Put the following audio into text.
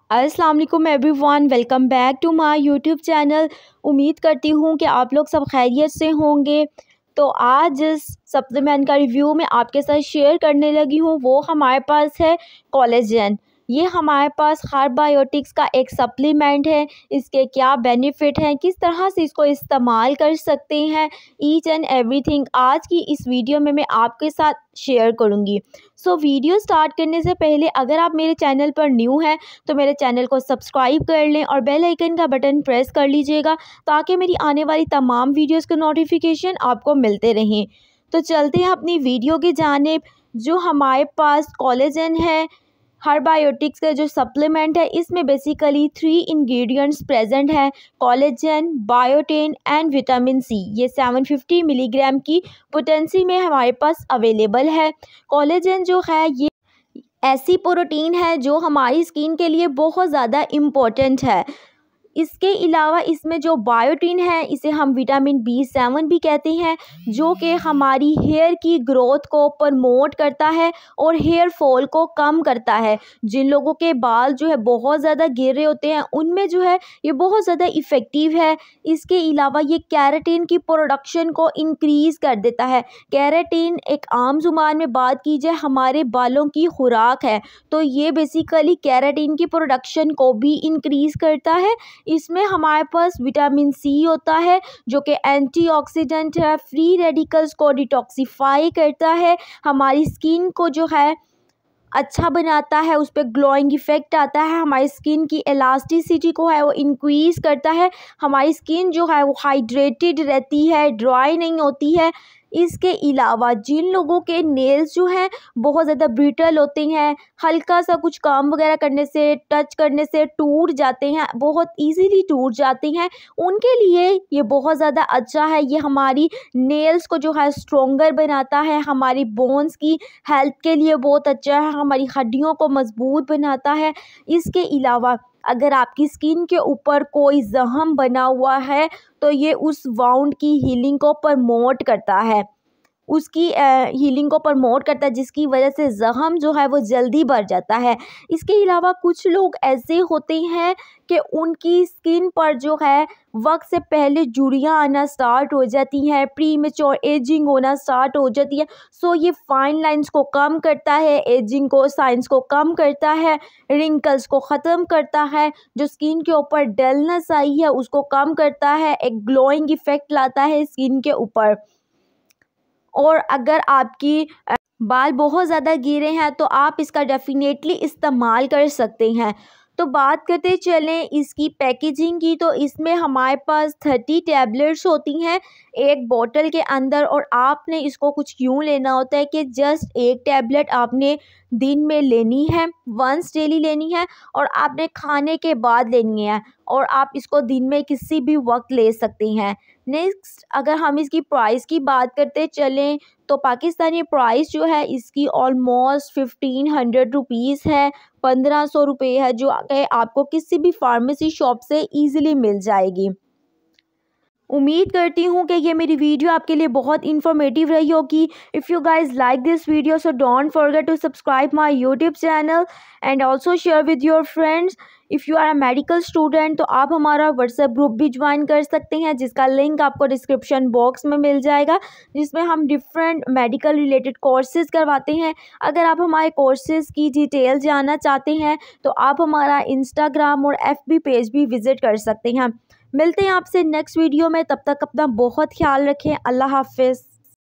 अस्सलाम वालेकुम everyone, welcome back to my YouTube channel. उम्मीद करती हूँ कि आप लोग सब खैरियत से होंगे। तो आज जिस सप्लीमेंट का रिव्यू मैं आपके साथ शेयर करने लगी हूँ वो हमारे पास है कोलेजन। ये हमारे पास हार्बायोटिक्स का एक सप्लीमेंट है। इसके क्या बेनिफिट हैं, किस तरह से इसको इस्तेमाल कर सकते हैं, ईच एंड एवरीथिंग आज की इस वीडियो में मैं आपके साथ शेयर करूँगी। सो वीडियो स्टार्ट करने से पहले अगर आप मेरे चैनल पर न्यू हैं तो मेरे चैनल को सब्सक्राइब कर लें और बेल आइकन का बटन प्रेस कर लीजिएगा ताकि मेरी आने वाली तमाम वीडियोस के नोटिफिकेशन आपको मिलते रहें। तो चलते हैं अपनी वीडियो की जानिब। जो हमारे पास कोलेजन है, हार्बायोटिक्स का जो सप्लीमेंट है, इसमें बेसिकली 3 इंग्रेडिएंट्स प्रेजेंट हैं: collagen, biotin and vitamin C. ये 750 मिलीग्राम की पोटेंसी में हमारे पास अवेलेबल है। कोलेजन जो है ये ऐसी प्रोटीन है जो हमारी स्किन के लिए बहुत ज़्यादा इम्पोर्टेंट है। इसके अलावा इसमें जो बायोटिन है इसे हम विटामिन B7 भी कहते हैं, जो कि हमारी हेयर की ग्रोथ को प्रमोट करता है और हेयर फॉल को कम करता है। जिन लोगों के बाल जो है बहुत ज़्यादा गिर रहे होते हैं उनमें जो है ये बहुत ज़्यादा इफ़ेक्टिव है। इसके अलावा ये कैराटिन की प्रोडक्शन को इंक्रीज़ कर देता है। कैराटिन एक आम ज़ुबान में बात की जाए हमारे बालों की खुराक है, तो ये बेसिकली कैराटिन की प्रोडक्शन को भी इंक्रीज़ करता है। इसमें हमारे पास विटामिन सी होता है जो कि एंटीऑक्सीडेंट है, फ्री रेडिकल्स को डिटॉक्सिफाई करता है, हमारी स्किन को जो है अच्छा बनाता है, उस पर ग्लोइंग इफेक्ट आता है, हमारी स्किन की इलास्टिसिटी को है वो इंक्रीज़ करता है, हमारी स्किन जो है वो हाइड्रेटेड रहती है, ड्राई नहीं होती है। इसके अलावा जिन लोगों के नेल्स जो हैं बहुत ज़्यादा ब्रिटल होते हैं, हल्का सा कुछ काम वगैरह करने से, टच करने से टूट जाते हैं, बहुत इजीली टूट जाते हैं, उनके लिए ये बहुत ज़्यादा अच्छा है। ये हमारी नेल्स को जो है स्ट्रॉन्गर बनाता है, हमारी बोन्स की हेल्थ के लिए बहुत अच्छा है, हमारी हड्डियों को मजबूत बनाता है। इसके अलावा अगर आपकी स्किन के ऊपर कोई ज़ख्म बना हुआ है तो ये उस वाउंड की हीलिंग को प्रमोट करता है, उसकी हीलिंग को प्रमोट करता है, जिसकी वजह से ज़ख्म जो है वो जल्दी बढ़ जाता है। इसके अलावा कुछ लोग ऐसे होते हैं कि उनकी स्किन पर जो है वक्त से पहले झुर्रियाँ आना स्टार्ट हो जाती हैं, प्रीमेच्योर एजिंग होना स्टार्ट हो जाती है। सो ये फाइन लाइंस को कम करता है, एजिंग को, साइंस को कम करता है, रिंकल्स को ख़त्म करता है, जो स्किन के ऊपर डलनेस आई है उसको कम करता है, एक ग्लोइंग इफ़ेक्ट लाता है स्किन के ऊपर। और अगर आपकी बाल बहुत ज़्यादा गिरे हैं तो आप इसका डेफिनेटली इस्तेमाल कर सकते हैं। तो बात करते चलें इसकी पैकेजिंग की, तो इसमें हमारे पास 30 टैबलेट्स होती हैं एक बोतल के अंदर, और आपने इसको कुछ यूँ लेना होता है कि जस्ट एक टैबलेट आपने दिन में लेनी है, वंस डेली लेनी है, और आपने खाने के बाद लेनी है, और आप इसको दिन में किसी भी वक्त ले सकते हैं। नेक्स्ट अगर हम इसकी प्राइस की बात करते चलें तो पाकिस्तानी प्राइस जो है इसकी ऑलमोस्ट 1500 रुपीज़ है, 1500 रुपये है, जो आपको किसी भी फार्मेसी शॉप से ईज़िली मिल जाएगी। उम्मीद करती हूँ कि ये मेरी वीडियो आपके लिए बहुत इन्फॉर्मेटिव रही होगी। If you guys like this video so don't forget to subscribe my YouTube channel and also share with your friends. If you are a medical student तो आप हमारा व्हाट्सएप ग्रुप भी ज्वाइन कर सकते हैं, जिसका लिंक आपको डिस्क्रिप्शन बॉक्स में मिल जाएगा, जिसमें हम डिफरेंट मेडिकल रिलेटेड कोर्सेज़ करवाते हैं। अगर आप हमारे कोर्सेज़ की डिटेल जानना चाहते हैं तो आप हमारा इंस्टाग्राम और FB पेज भी विज़िट कर सकते हैं। मिलते हैं आपसे नेक्स्ट वीडियो में, तब तक अपना बहुत ख्याल रखें। अल्लाह हाफ़िज़।